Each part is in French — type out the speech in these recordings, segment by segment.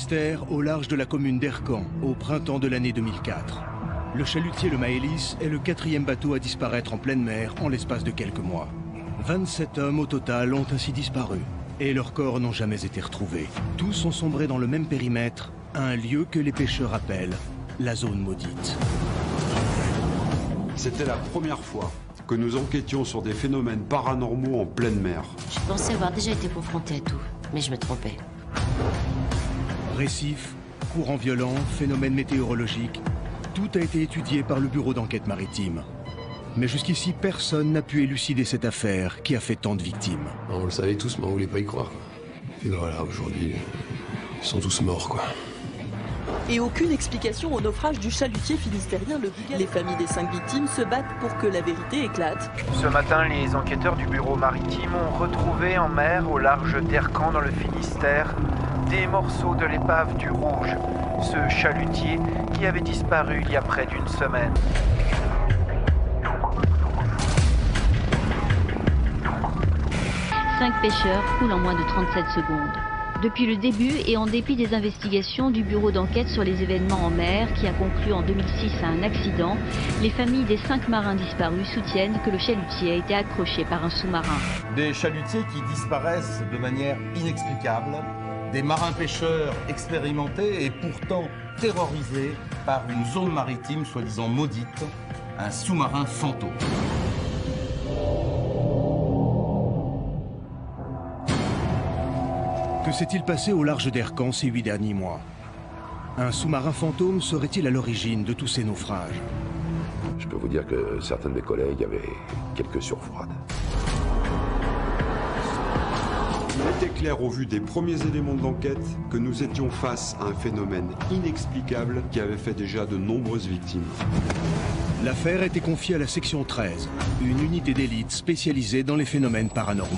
Finistère, au large de la commune d'Ercan, au printemps de l'année 2004. Le chalutier le Maëlys est le 4e bateau à disparaître en pleine mer en l'espace de quelques mois. 27 hommes au total ont ainsi disparu et leurs corps n'ont jamais été retrouvés. Tous ont sombré dans le même périmètre, un lieu que les pêcheurs appellent la zone maudite. C'était la première fois que nous enquêtions sur des phénomènes paranormaux en pleine mer. Je pensais avoir déjà été confronté à tout, mais je me trompais. Récifs, courants violents, phénomènes météorologiques, tout a été étudié par le bureau d'enquête maritime. Mais jusqu'ici, personne n'a pu élucider cette affaire qui a fait tant de victimes. On le savait tous, mais on voulait pas y croire, quoi. Et voilà, aujourd'hui, ils sont tous morts, quoi. Et aucune explication au naufrage du chalutier finistérien le Bugal. Les familles des 5 victimes se battent pour que la vérité éclate. Ce matin, les enquêteurs du bureau maritime ont retrouvé en mer, au large d'Ercan dans le Finistère, des morceaux de l'épave du Rouge, ce chalutier qui avait disparu il y a près d'une semaine. Cinq pêcheurs coulent en moins de 37 secondes. Depuis le début et en dépit des investigations du bureau d'enquête sur les événements en mer qui a conclu en 2006 à un accident, les familles des 5 marins disparus soutiennent que le chalutier a été accroché par un sous-marin. Des chalutiers qui disparaissent de manière inexplicable, des marins pêcheurs expérimentés et pourtant terrorisés par une zone maritime soi-disant maudite, un sous-marin fantôme. Que s'est-il passé au large d'Ercan ces 8 derniers mois? Un sous-marin fantôme serait-il à l'origine de tous ces naufrages? Je peux vous dire que certains de mes collègues avaient quelques surfroides. Il était clair au vu des premiers éléments de l'enquête que nous étions face à un phénomène inexplicable qui avait fait déjà de nombreuses victimes. L'affaire a été confiée à la section 13, une unité d'élite spécialisée dans les phénomènes paranormaux.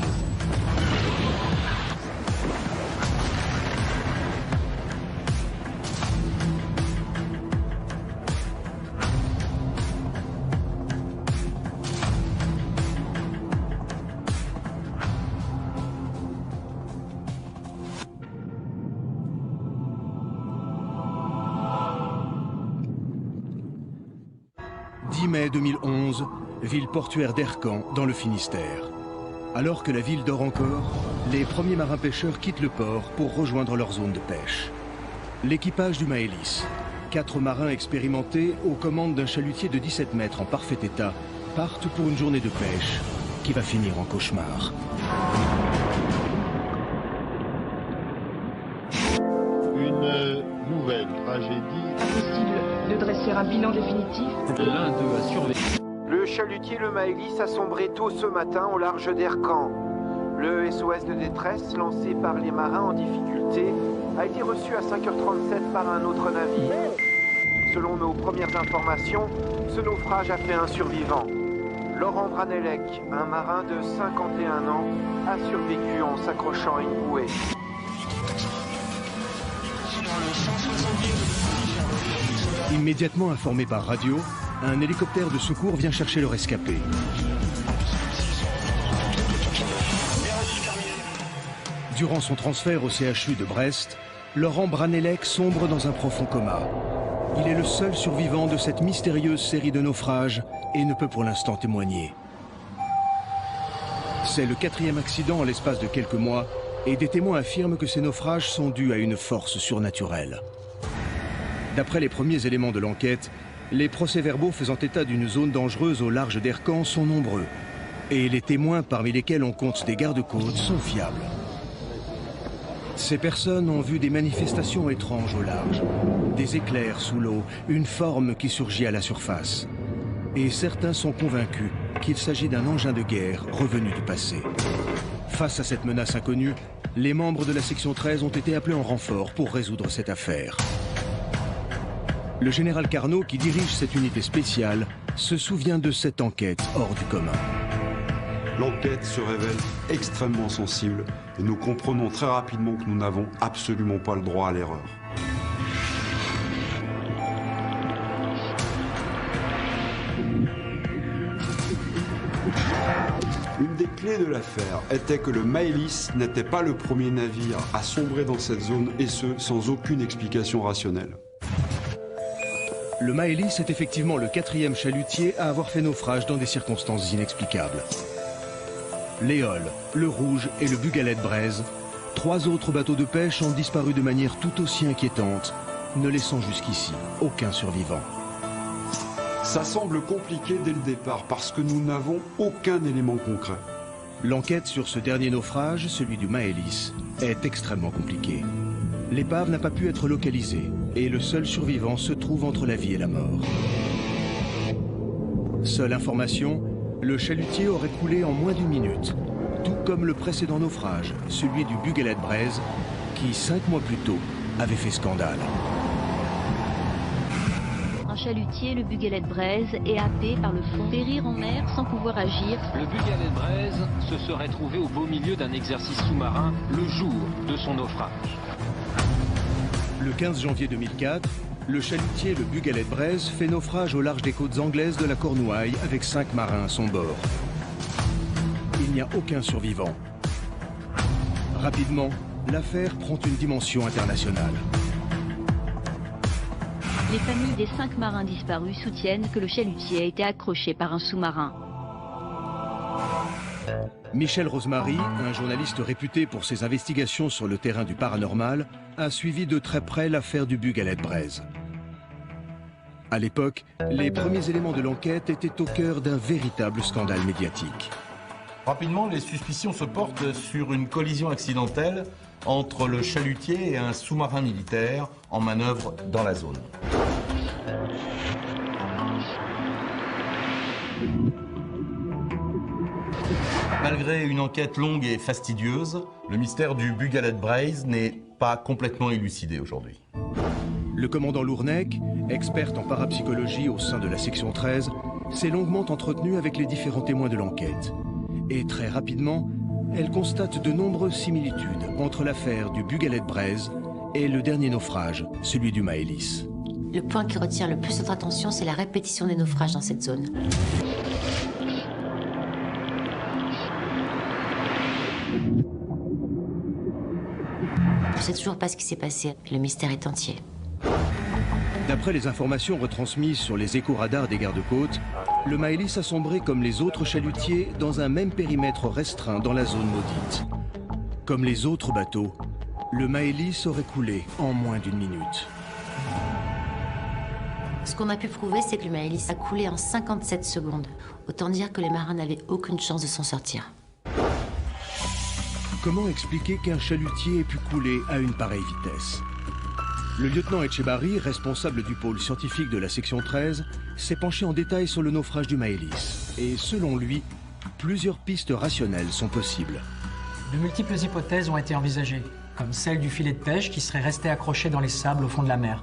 Mai 2011, ville portuaire d'Ercan, dans le Finistère. Alors que la ville dort encore, les premiers marins pêcheurs quittent le port pour rejoindre leur zone de pêche. L'équipage du Maëlys, 4 marins expérimentés aux commandes d'un chalutier de 17 mètres en parfait état, partent pour une journée de pêche qui va finir en cauchemar. Une nouvelle tragédie. Impossible de dresser un bilan définitif. L'un d'eux a survécu. Le chalutier le Maëlys a sombré tôt ce matin au large d'Ercan. Le SOS de détresse lancé par les marins en difficulté a été reçu à 5h37 par un autre navire. Selon nos premières informations, ce naufrage a fait un survivant. Laurent Branelec, un marin de 51 ans, a survécu en s'accrochant à une bouée. Immédiatement informé par radio, un hélicoptère de secours vient chercher le rescapé. Durant son transfert au CHU de Brest, Laurent Branelec sombre dans un profond coma. Il est le seul survivant de cette mystérieuse série de naufrages et ne peut pour l'instant témoigner. C'est le 4e accident en l'espace de quelques mois et des témoins affirment que ces naufrages sont dus à une force surnaturelle. D'après les premiers éléments de l'enquête, les procès-verbaux faisant état d'une zone dangereuse au large d'Ercan sont nombreux. Et les témoins, parmi lesquels on compte des gardes-côtes, sont fiables. Ces personnes ont vu des manifestations étranges au large, des éclairs sous l'eau, une forme qui surgit à la surface. Et certains sont convaincus qu'il s'agit d'un engin de guerre revenu du passé. Face à cette menace inconnue, les membres de la section 13 ont été appelés en renfort pour résoudre cette affaire. Le général Carnot, qui dirige cette unité spéciale, se souvient de cette enquête hors du commun. L'enquête se révèle extrêmement sensible et nous comprenons très rapidement que nous n'avons absolument pas le droit à l'erreur. Une des clés de l'affaire était que le Maëlys n'était pas le premier navire à sombrer dans cette zone, et ce, sans aucune explication rationnelle. Le Maëlys est effectivement le 4e chalutier à avoir fait naufrage dans des circonstances inexplicables. L'Éole, le Rouge et le Bugalet-Braise, 3 autres bateaux de pêche ont disparu de manière tout aussi inquiétante, ne laissant jusqu'ici aucun survivant. Ça semble compliqué dès le départ parce que nous n'avons aucun élément concret. L'enquête sur ce dernier naufrage, celui du Maëlys, est extrêmement compliquée. L'épave n'a pas pu être localisée et le seul survivant se trouve entre la vie et la mort. Seule information, le chalutier aurait coulé en moins d'1 minute, tout comme le précédent naufrage, celui du Bugalet-Braise, qui 5 mois plus tôt avait fait scandale. Un chalutier, le Bugalet-Braise, est happé par le fond, périr en mer sans pouvoir agir. Le Bugalet-Braise se serait trouvé au beau milieu d'un exercice sous-marin le jour de son naufrage. Le 15 janvier 2004, le chalutier le Bugalet-Braise fait naufrage au large des côtes anglaises de la Cornouaille avec 5 marins à son bord. Il n'y a aucun survivant. Rapidement, l'affaire prend une dimension internationale. Les familles des 5 marins disparus soutiennent que le chalutier a été accroché par un sous-marin. Michel Rosemary, un journaliste réputé pour ses investigations sur le terrain du paranormal, a suivi de très près l'affaire du Bugalet-Braise. À l'époque, les premiers éléments de l'enquête étaient au cœur d'un véritable scandale médiatique. Rapidement, les suspicions se portent sur une collision accidentelle entre le chalutier et un sous-marin militaire en manœuvre dans la zone. Malgré une enquête longue et fastidieuse, le mystère du Bugalet-Braise n'est pas complètement élucidé aujourd'hui. Le commandant Lournec, experte en parapsychologie au sein de la section 13, s'est longuement entretenu avec les différents témoins de l'enquête. Et très rapidement, elle constate de nombreuses similitudes entre l'affaire du Bugalet-Braise et le dernier naufrage, celui du Maëlys. Le point qui retient le plus notre attention, c'est la répétition des naufrages dans cette zone. On ne sait toujours pas ce qui s'est passé. Le mystère est entier. D'après les informations retransmises sur les écho-radars des gardes-côtes, le Maëlys a sombré comme les autres chalutiers dans un même périmètre restreint dans la zone maudite. Comme les autres bateaux, le Maëlys aurait coulé en moins d'1 minute. Ce qu'on a pu prouver, c'est que le Maëlys a coulé en 57 secondes. Autant dire que les marins n'avaient aucune chance de s'en sortir. Comment expliquer qu'un chalutier ait pu couler à une pareille vitesse? Le lieutenant Etchebarri, responsable du pôle scientifique de la section 13, s'est penché en détail sur le naufrage du Maëlys. Et selon lui, plusieurs pistes rationnelles sont possibles. De multiples hypothèses ont été envisagées, comme celle du filet de pêche qui serait resté accroché dans les sables au fond de la mer.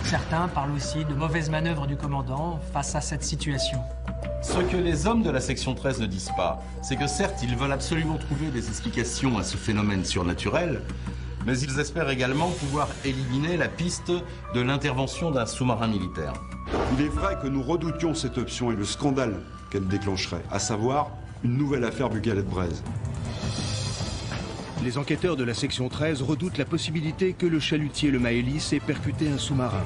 Certains parlent aussi de mauvaises manœuvres du commandant face à cette situation. Ce que les hommes de la section 13 ne disent pas, c'est que certes, ils veulent absolument trouver des explications à ce phénomène surnaturel, mais ils espèrent également pouvoir éliminer la piste de l'intervention d'un sous-marin militaire. Il est vrai que nous redoutions cette option et le scandale qu'elle déclencherait, à savoir une nouvelle affaire Bugalet-Braise. Les enquêteurs de la section 13 redoutent la possibilité que le chalutier le Maëlys ait percuté un sous-marin.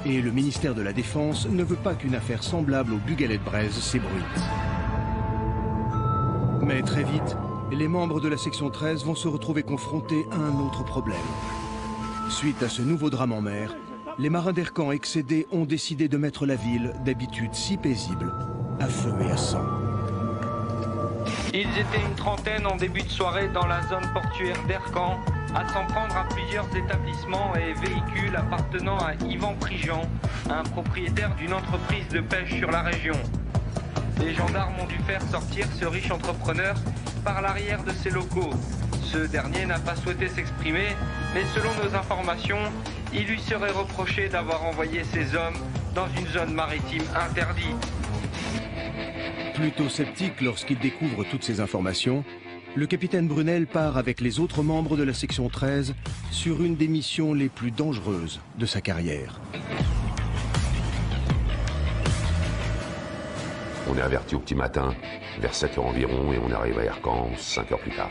Et le ministère de la Défense ne veut pas qu'une affaire semblable au Bugalet-Braise s'ébruite. Mais très vite, les membres de la section 13 vont se retrouver confrontés à un autre problème. Suite à ce nouveau drame en mer, les marins d'Ercan excédés ont décidé de mettre la ville, d'habitude si paisible, à feu et à sang. Ils étaient une trentaine en début de soirée dans la zone portuaire d'Ercan, à s'en prendre à plusieurs établissements et véhicules appartenant à Yvan Prigent, un propriétaire d'une entreprise de pêche sur la région. Les gendarmes ont dû faire sortir ce riche entrepreneur par l'arrière de ses locaux. Ce dernier n'a pas souhaité s'exprimer, mais selon nos informations, il lui serait reproché d'avoir envoyé ses hommes dans une zone maritime interdite. Plutôt sceptique lorsqu'il découvre toutes ces informations, le capitaine Brunel part avec les autres membres de la section 13 sur une des missions les plus dangereuses de sa carrière. On est averti au petit matin, vers 7 h environ, et on arrive à Ercan 5 heures plus tard.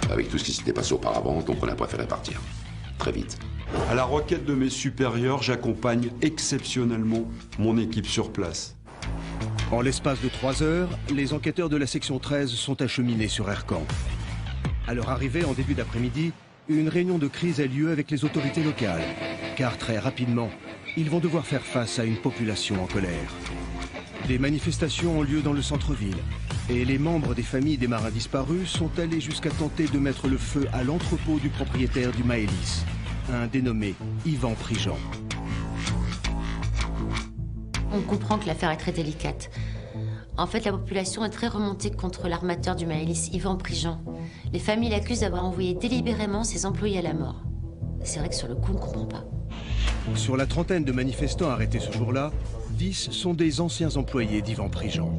Avec tout ce qui s'était passé auparavant, donc on a préféré partir. Très vite. À la requête de mes supérieurs, j'accompagne exceptionnellement mon équipe sur place. En l'espace de 3 heures, les enquêteurs de la section 13 sont acheminés sur Ercan. À leur arrivée en début d'après-midi, une réunion de crise a lieu avec les autorités locales, car très rapidement, ils vont devoir faire face à une population en colère. Des manifestations ont lieu dans le centre-ville, et les membres des familles des marins disparus sont allés jusqu'à tenter de mettre le feu à l'entrepôt du propriétaire du Maëlys, un dénommé Yvan Prigent. On comprend que l'affaire est très délicate. En fait, la population est très remontée contre l'armateur du Maëlys, Yvan Prigent. Les familles l'accusent d'avoir envoyé délibérément ses employés à la mort. C'est vrai que sur le coup, on ne comprend pas. Sur la trentaine de manifestants arrêtés ce jour-là, 10 sont des anciens employés d'Yvan Prigent.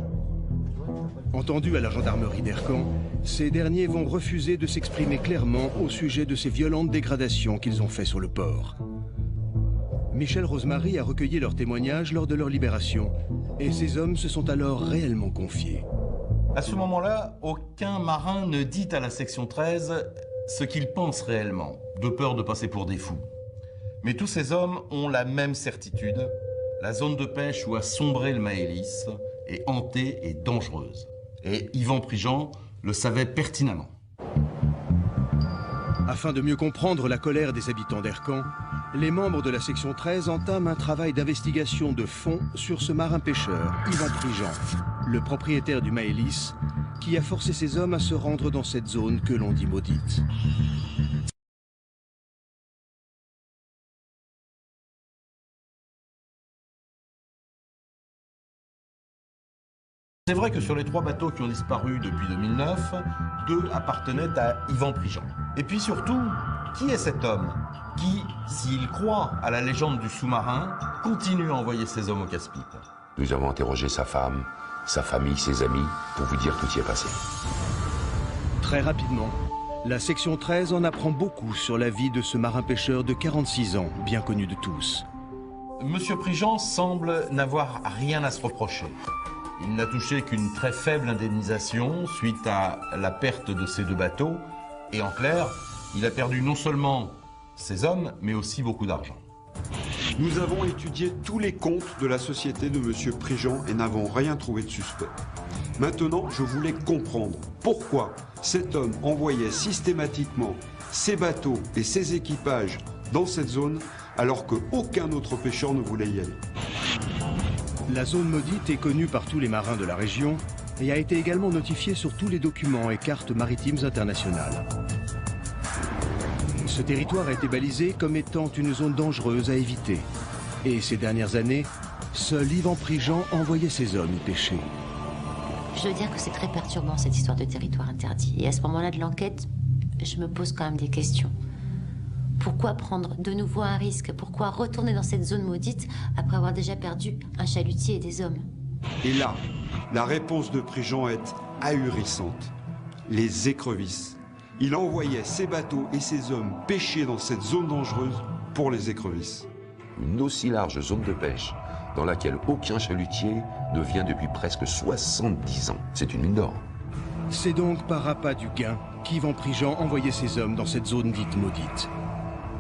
Entendus à la gendarmerie d'Ercan, ces derniers vont refuser de s'exprimer clairement au sujet de ces violentes dégradations qu'ils ont fait sur le port. Michel Rosemary a recueilli leurs témoignages lors de leur libération, et ces hommes se sont alors réellement confiés. À ce moment-là, aucun marin ne dit à la section 13 ce qu'il pense réellement, de peur de passer pour des fous. Mais tous ces hommes ont la même certitude, la zone de pêche où a sombré le Maëlys est hantée et dangereuse. Et Yvan Prigent le savait pertinemment. Afin de mieux comprendre la colère des habitants d'Ercan, les membres de la section 13 entament un travail d'investigation de fond sur ce marin-pêcheur, Yvan Prigent, le propriétaire du Maëlys, qui a forcé ses hommes à se rendre dans cette zone que l'on dit maudite. C'est vrai que sur les 3 bateaux qui ont disparu depuis 2009, 2 appartenaient à Yvan Prigent. Et puis surtout, qui est cet homme qui, s'il croit à la légende du sous-marin, continue à envoyer ses hommes au casse-pipe? Nous avons interrogé sa femme, sa famille, ses amis, pour vous dire tout y est passé. Très rapidement, la section 13 en apprend beaucoup sur la vie de ce marin-pêcheur de 46 ans, bien connu de tous. Monsieur Prigent semble n'avoir rien à se reprocher. Il n'a touché qu'une très faible indemnisation suite à la perte de ses 2 bateaux. Et en clair, il a perdu non seulement ses hommes, mais aussi beaucoup d'argent. Nous avons étudié tous les comptes de la société de M. Prigent et n'avons rien trouvé de suspect. Maintenant, je voulais comprendre pourquoi cet homme envoyait systématiquement ses bateaux et ses équipages dans cette zone alors qu'aucun autre pêcheur ne voulait y aller. La zone maudite est connue par tous les marins de la région et a été également notifiée sur tous les documents et cartes maritimes internationales. Ce territoire a été balisé comme étant une zone dangereuse à éviter. Et ces dernières années, seul Yvan Prigent envoyait ses hommes y pêcher. Je veux dire que c'est très perturbant cette histoire de territoire interdit. Et à ce moment-là de l'enquête, je me pose quand même des questions. Pourquoi prendre de nouveau un risque? Pourquoi retourner dans cette zone maudite après avoir déjà perdu un chalutier et des hommes? Et là, la réponse de Prigent est ahurissante. Les écrevisses. Il envoyait ses bateaux et ses hommes pêcher dans cette zone dangereuse pour les écrevisses. Une aussi large zone de pêche dans laquelle aucun chalutier ne vient depuis presque 70 ans. C'est une mine d'or. C'est donc par appât du gain qu'Yvan Prigent envoyait ses hommes dans cette zone dite maudite.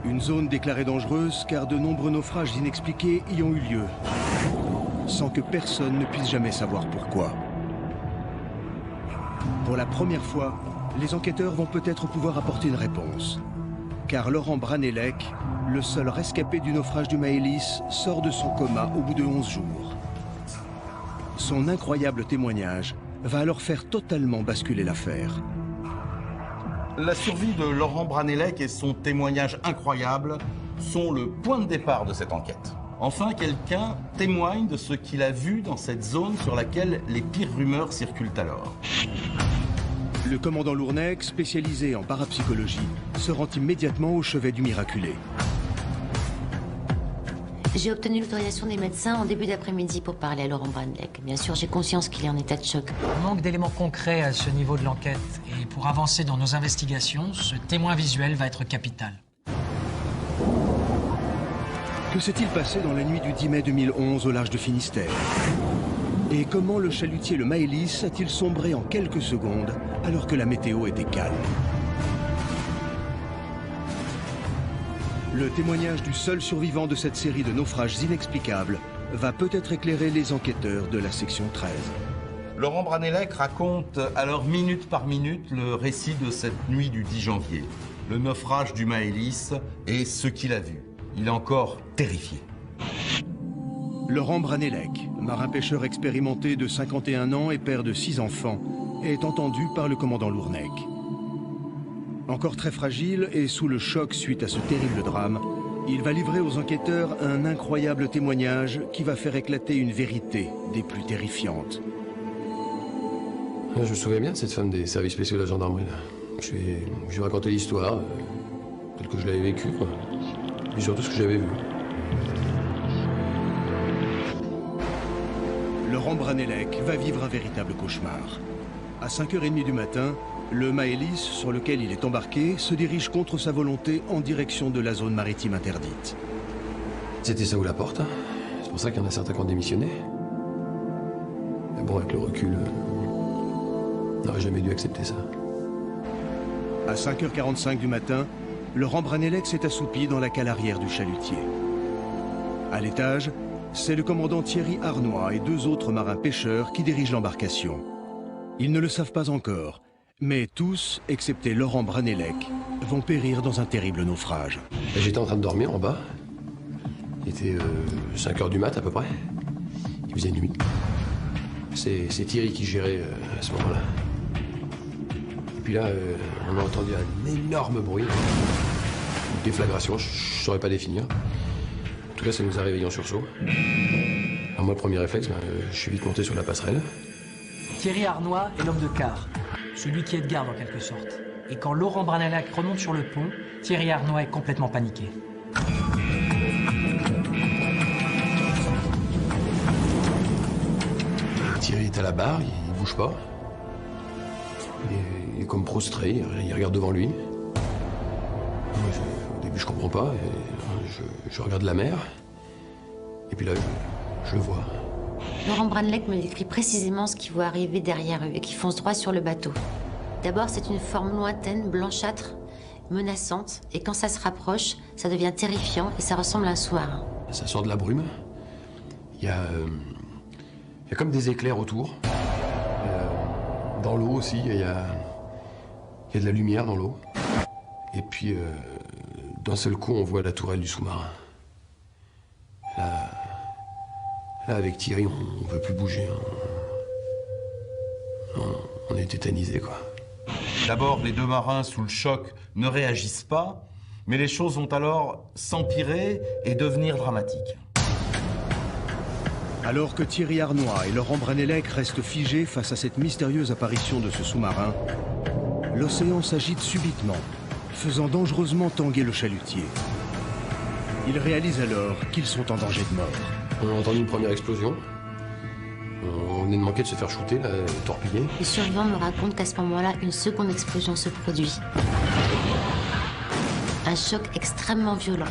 Une zone déclarée dangereuse car de nombreux naufrages inexpliqués y ont eu lieu, sans que personne ne puisse jamais savoir pourquoi. Pour la première fois, les enquêteurs vont peut-être pouvoir apporter une réponse. Car Laurent Branelec, le seul rescapé du naufrage du Maëlys, sort de son coma au bout de 11 jours. Son incroyable témoignage va alors faire totalement basculer l'affaire. La survie de Laurent Branelec et son témoignage incroyable sont le point de départ de cette enquête. Enfin, quelqu'un témoigne de ce qu'il a vu dans cette zone sur laquelle les pires rumeurs circulent alors. Le commandant Lournec, spécialisé en parapsychologie, se rend immédiatement au chevet du miraculé. J'ai obtenu l'autorisation des médecins en début d'après-midi pour parler à Laurent Branelec. Bien sûr, j'ai conscience qu'il est en état de choc. On manque d'éléments concrets à ce niveau de l'enquête. Et pour avancer dans nos investigations, ce témoin visuel va être capital. Que s'est-il passé dans la nuit du 10 mai 2011 au large de Finistère? Et comment le chalutier le Maëlys a-t-il sombré en quelques secondes alors que la météo était calme? Le témoignage du seul survivant de cette série de naufrages inexplicables va peut-être éclairer les enquêteurs de la section 13. Laurent Branelec raconte alors minute par minute le récit de cette nuit du 10 janvier. Le naufrage du Maëlys et ce qu'il a vu. Il est encore terrifié. Laurent Branelec, marin-pêcheur expérimenté de 51 ans et père de 6 enfants, est entendu par le commandant Lournec. Encore très fragile et sous le choc suite à ce terrible drame, il va livrer aux enquêteurs un incroyable témoignage qui va faire éclater une vérité des plus terrifiantes. Je me souviens bien de cette femme des services spéciaux de la gendarmerie. Je lui racontais l'histoire, telle que je l'avais vécue, quoi. Et surtout ce que j'avais vu. Laurent Branelec va vivre un véritable cauchemar. À 5h30 du matin, le Maëlys, sur lequel il est embarqué, se dirige contre sa volonté en direction de la zone maritime interdite. C'était ça ou la porte, hein. C'est pour ça qu'il y en a certains qui ont démissionné. Mais bon, avec le recul, on n'aurait jamais dû accepter ça. À 5h45 du matin, Laurent Branelec s'est assoupi dans la cale arrière du chalutier. À l'étage, c'est le commandant Thierry Arnois et 2 autres marins pêcheurs qui dirigent l'embarcation. Ils ne le savent pas encore, mais tous, excepté Laurent Branelec, vont périr dans un terrible naufrage. J'étais en train de dormir en bas. Il était 5h du mat à peu près. Il faisait nuit. C'est Thierry qui gérait à ce moment-là. Et puis là, on a entendu un énorme bruit. Une déflagration, je ne saurais pas définir. En tout cas, ça nous a réveillés en sursaut. Alors moi, le premier réflexe, je suis vite monté sur la passerelle. Thierry Arnois est l'homme de quart, celui qui est de garde en quelque sorte. Et quand Laurent Branelec remonte sur le pont, Thierry Arnois est complètement paniqué. Thierry est à la barre, il bouge pas. Il est comme prostré, il regarde devant lui. Moi, au début, je comprends pas. Je regarde la mer. Et puis là, je le vois. Laurent Branelec me décrit précisément ce qu'il voit arriver derrière eux et qui fonce droit sur le bateau. D'abord, c'est une forme lointaine, blanchâtre, menaçante. Et quand ça se rapproche, ça devient terrifiant et ça ressemble à un sous-marin. Ça sort de la brume. Il y a comme des éclairs autour. Dans l'eau aussi, il y a de la lumière dans l'eau. Et puis, d'un seul coup, on voit la tourelle du sous-marin. Là, avec Thierry, on ne veut plus bouger. On est tétanisés, quoi. D'abord, les 2 marins, sous le choc, ne réagissent pas, mais les choses vont alors s'empirer et devenir dramatiques. Alors que Thierry Arnois et Laurent Branelec restent figés face à cette mystérieuse apparition de ce sous-marin, l'océan s'agite subitement, faisant dangereusement tanguer le chalutier. Ils réalisent alors qu'ils sont en danger de mort. On a entendu une première explosion. On venait de manquer de se faire shooter, là, torpiller. Les survivants me racontent qu'à ce moment-là, une seconde explosion se produit. Un choc extrêmement violent.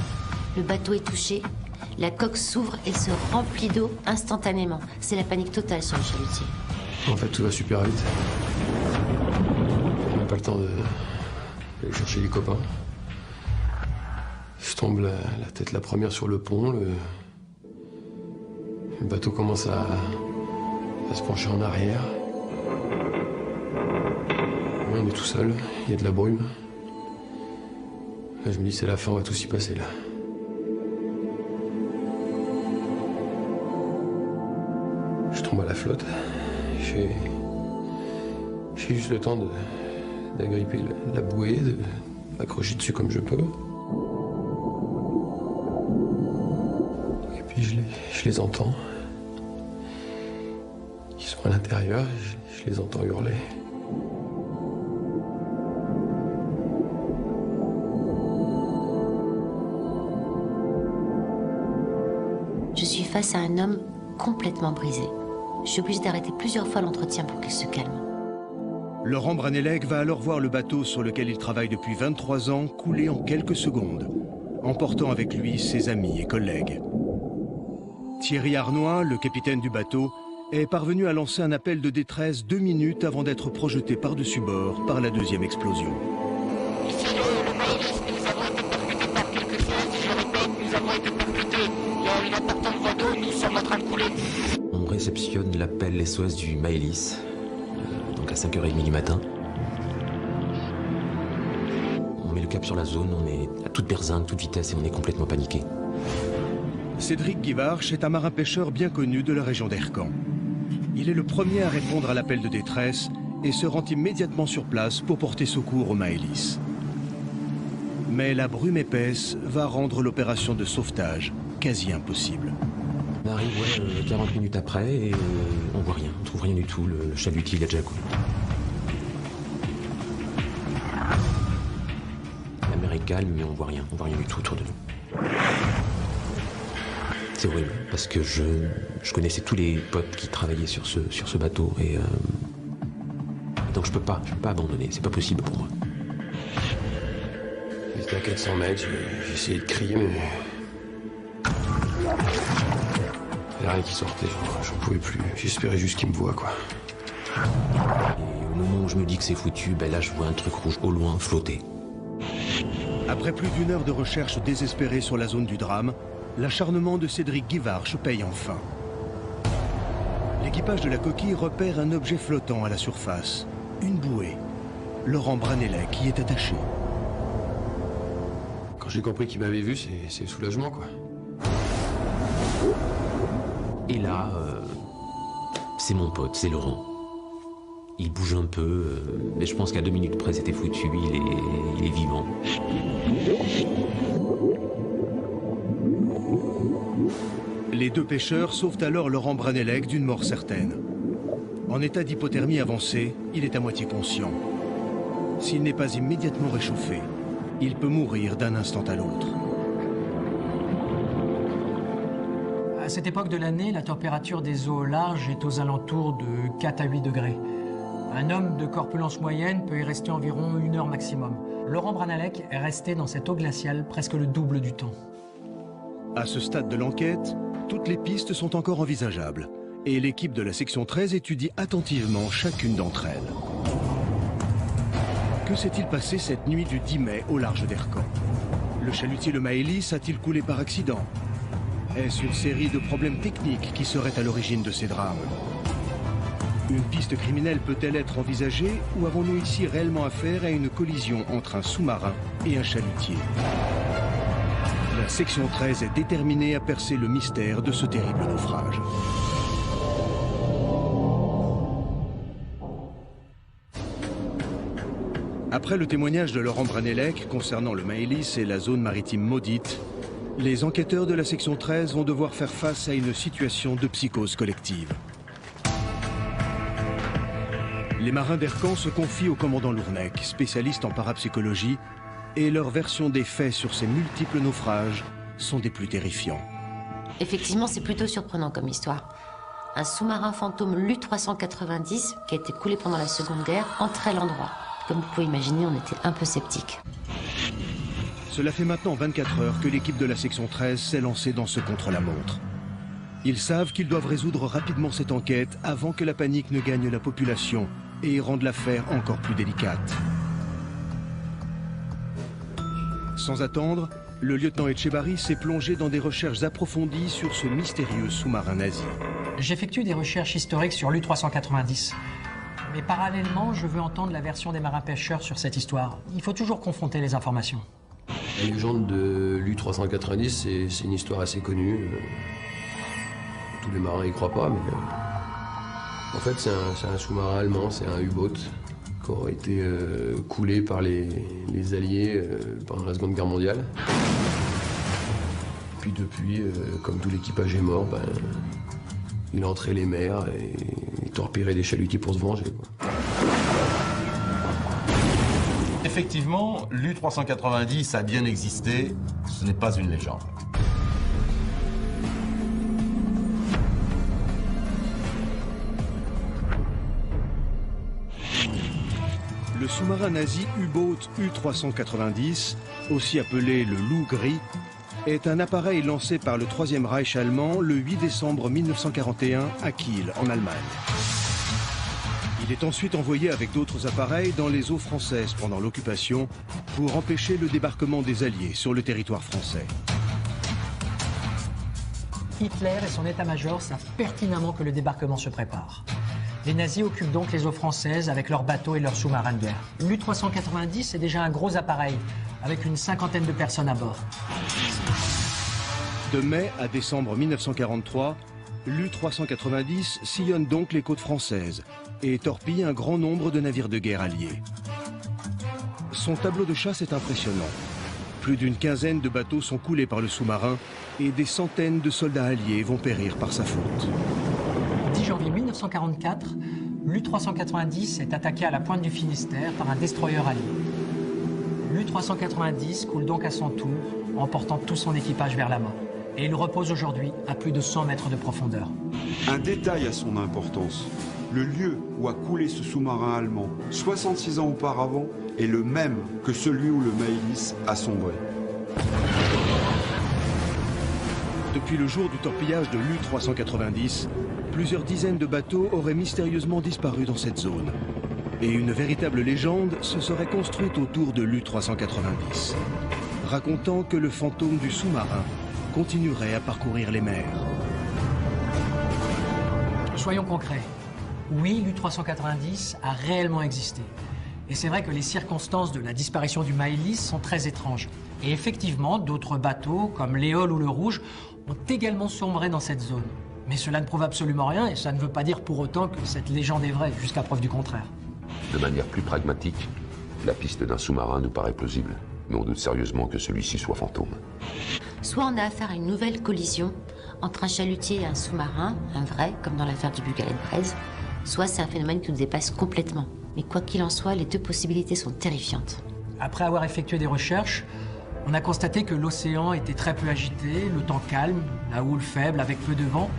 Le bateau est touché, la coque s'ouvre et se remplit d'eau instantanément. C'est la panique totale sur le chalutier. En fait, tout va super vite. On n'a pas le temps d'aller chercher les copains. Je tombe la tête la première sur le pont. Le bateau commence à se pencher en arrière. On est tout seul, il y a de la brume. Là, je me dis, c'est la fin, on va tous y passer, là. Je tombe à la flotte. J'ai juste le temps d'agripper la bouée, de m'accrocher dessus comme je peux. Et puis je les entends. Ils sont à l'intérieur, je les entends hurler. Je suis face à un homme complètement brisé. Je suis obligée d'arrêter plusieurs fois l'entretien pour qu'il se calme. Laurent Branelec va alors voir le bateau sur lequel il travaille depuis 23 ans couler en quelques secondes, emportant avec lui ses amis et collègues. Thierry Arnois, le capitaine du bateau, est parvenu à lancer un appel de détresse 2 minutes avant d'être projeté par-dessus bord par la deuxième explosion. Le Maëlys, nous avons été percutés par quelques pièces. Je répète, nous avons été percutés. Il y a une importante voie d'eau, nous sommes en train de couler. On réceptionne l'appel SOS du Maëlys, donc à 5h30 du matin. On met le cap sur la zone, on est à toute berzingue, toute vitesse et on est complètement paniqué. Cédric Guivarch est un marin-pêcheur bien connu de la région d'Ercan. Il est le premier à répondre à l'appel de détresse et se rend immédiatement sur place pour porter secours au Maëlys. Mais la brume épaisse va rendre l'opération de sauvetage quasi impossible. On arrive 40 minutes après et on voit rien, on trouve rien du tout, le chalutier il a déjà coulé. La mer est calme mais on voit rien du tout autour de nous. C'est horrible parce que je connaissais tous les potes qui travaillaient sur ce bateau et donc je peux pas abandonner, c'est pas possible pour moi. J'étais à 400 mètres, j'ai essayé de crier mais... Il n'y a rien qui sortait, j'en pouvais plus. J'espérais juste qu'il me voie, quoi. Et au moment où je me dis que c'est foutu, ben là je vois un truc rouge au loin flotter. Après plus d'1 heure de recherche désespérée sur la zone du drame, l'acharnement de Cédric Guivarch paye enfin. L'équipage de la Coquille repère un objet flottant à la surface. Une bouée. Laurent Branelec y est attaché. Quand j'ai compris qu'il m'avait vu, c'est le soulagement, quoi. Et là, c'est mon pote, c'est Laurent. Il bouge un peu, mais je pense qu'à 2 minutes près, c'était foutu, il est vivant. Les 2 pêcheurs sauvent alors Laurent Branelec d'une mort certaine. En état d'hypothermie avancée, il est à moitié conscient. S'il n'est pas immédiatement réchauffé, il peut mourir d'un instant à l'autre. À cette époque de l'année, la température des eaux au large est aux alentours de 4 à 8 degrés. Un homme de corpulence moyenne peut y rester environ 1 heure maximum. Laurent Branelec est resté dans cette eau glaciale presque le double du temps. À ce stade de l'enquête, toutes les pistes sont encore envisageables et l'équipe de la section 13 étudie attentivement chacune d'entre elles. Que s'est-il passé cette nuit du 10 mai au large d'Ercan? Le chalutier le Maëlys a-t-il coulé par accident? Est-ce une série de problèmes techniques qui seraient à l'origine de ces drames? Une piste criminelle peut-elle être envisagée ou avons-nous ici réellement affaire à une collision entre un sous-marin et un chalutier? La section 13 est déterminée à percer le mystère de ce terrible naufrage. Après le témoignage de Laurent Branelec concernant le Maëlys et la zone maritime maudite, les enquêteurs de la section 13 vont devoir faire face à une situation de psychose collective. Les marins d'Ercan se confient au commandant Lournec, spécialiste en parapsychologie, et leur version des faits sur ces multiples naufrages sont des plus terrifiants. Effectivement, c'est plutôt surprenant comme histoire. Un sous-marin fantôme Lu-390, qui a été coulé pendant la Seconde Guerre, entrait à l'endroit. Comme vous pouvez imaginer, on était un peu sceptiques. Cela fait maintenant 24 heures que l'équipe de la section 13 s'est lancée dans ce contre-la-montre. Ils savent qu'ils doivent résoudre rapidement cette enquête avant que la panique ne gagne la population et rende l'affaire encore plus délicate. Sans attendre, le lieutenant Etchebarri s'est plongé dans des recherches approfondies sur ce mystérieux sous-marin nazi. J'effectue des recherches historiques sur l'U-390. Mais parallèlement, je veux entendre la version des marins-pêcheurs sur cette histoire. Il faut toujours confronter les informations. La légende de l'U-390, c'est une histoire assez connue. Tous les marins y croient pas, mais... En fait, c'est un sous-marin allemand, c'est un U-boat qui aurait été coulé par les Alliés pendant la Seconde Guerre mondiale. Puis depuis, comme tout l'équipage est mort, il a entré les mers et torpillé des chalutiers pour se venger, quoi. Effectivement, l'U-390 a bien existé, ce n'est pas une légende. Le sous-marin nazi U-Boat U-390, aussi appelé le Loup Gris, est un appareil lancé par le Troisième Reich allemand le 8 décembre 1941 à Kiel, en Allemagne. Il est ensuite envoyé avec d'autres appareils dans les eaux françaises pendant l'occupation pour empêcher le débarquement des Alliés sur le territoire français. Hitler et son état-major savent pertinemment que le débarquement se prépare. Les nazis occupent donc les eaux françaises avec leurs bateaux et leurs sous-marins de guerre. L'U-390 est déjà un gros appareil, avec une cinquantaine de personnes à bord. De mai à décembre 1943, l'U-390 sillonne donc les côtes françaises et torpille un grand nombre de navires de guerre alliés. Son tableau de chasse est impressionnant. Plus d'une quinzaine de bateaux sont coulés par le sous-marin et des centaines de soldats alliés vont périr par sa faute. 10 janvier 1944, l'U-390 est attaqué à la pointe du Finistère par un destroyer allié. L'U-390 coule donc à son tour, emportant tout son équipage vers la mort. Et il repose aujourd'hui à plus de 100 mètres de profondeur. Un détail a son importance. Le lieu où a coulé ce sous-marin allemand 66 ans auparavant est le même que celui où le Maëlys a sombré. Depuis le jour du torpillage de l'U-390, plusieurs dizaines de bateaux auraient mystérieusement disparu dans cette zone. Et une véritable légende se serait construite autour de l'U-390, racontant que le fantôme du sous-marin continuerait à parcourir les mers. Soyons concrets. Oui, l'U-390 a réellement existé. Et c'est vrai que les circonstances de la disparition du Maëlys sont très étranges. Et effectivement, d'autres bateaux, comme l'Éole ou le Rouge, ont également sombré dans cette zone. Mais cela ne prouve absolument rien, et ça ne veut pas dire pour autant que cette légende est vraie, jusqu'à preuve du contraire. De manière plus pragmatique, la piste d'un sous-marin nous paraît plausible, mais on doute sérieusement que celui-ci soit fantôme. Soit on a affaire à une nouvelle collision entre un chalutier et un sous-marin, un vrai, comme dans l'affaire du Bugalen 13, soit c'est un phénomène qui nous dépasse complètement. Mais quoi qu'il en soit, les deux possibilités sont terrifiantes. Après avoir effectué des recherches, on a constaté que l'océan était très peu agité, le temps calme, la houle faible avec peu de vent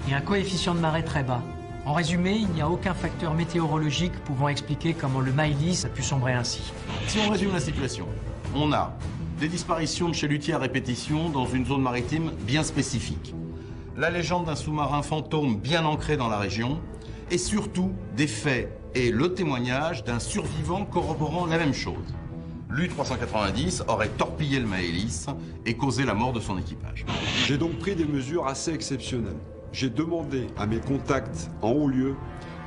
et un coefficient de marée très bas. En résumé, il n'y a aucun facteur météorologique pouvant expliquer comment le Maëlys a pu sombrer ainsi. Si on résume la situation, on a des disparitions de chalutiers à répétition dans une zone maritime bien spécifique, la légende d'un sous-marin fantôme bien ancré dans la région, et surtout des faits et le témoignage d'un survivant corroborant la même chose. L'U-390 aurait torpillé le Maëlys et causé la mort de son équipage. J'ai donc pris des mesures assez exceptionnelles. J'ai demandé à mes contacts en haut lieu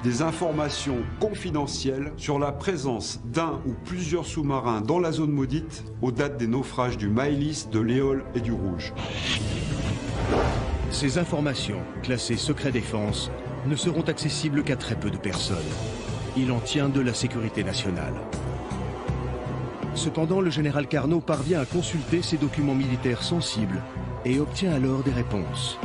des informations confidentielles sur la présence d'un ou plusieurs sous-marins dans la zone maudite aux dates des naufrages du Maëlys, de l'Éole et du Rouge. Ces informations, classées secret défense, ne seront accessibles qu'à très peu de personnes. Il en tient de la sécurité nationale. Cependant, le général Carnot parvient à consulter ces documents militaires sensibles et obtient alors des réponses.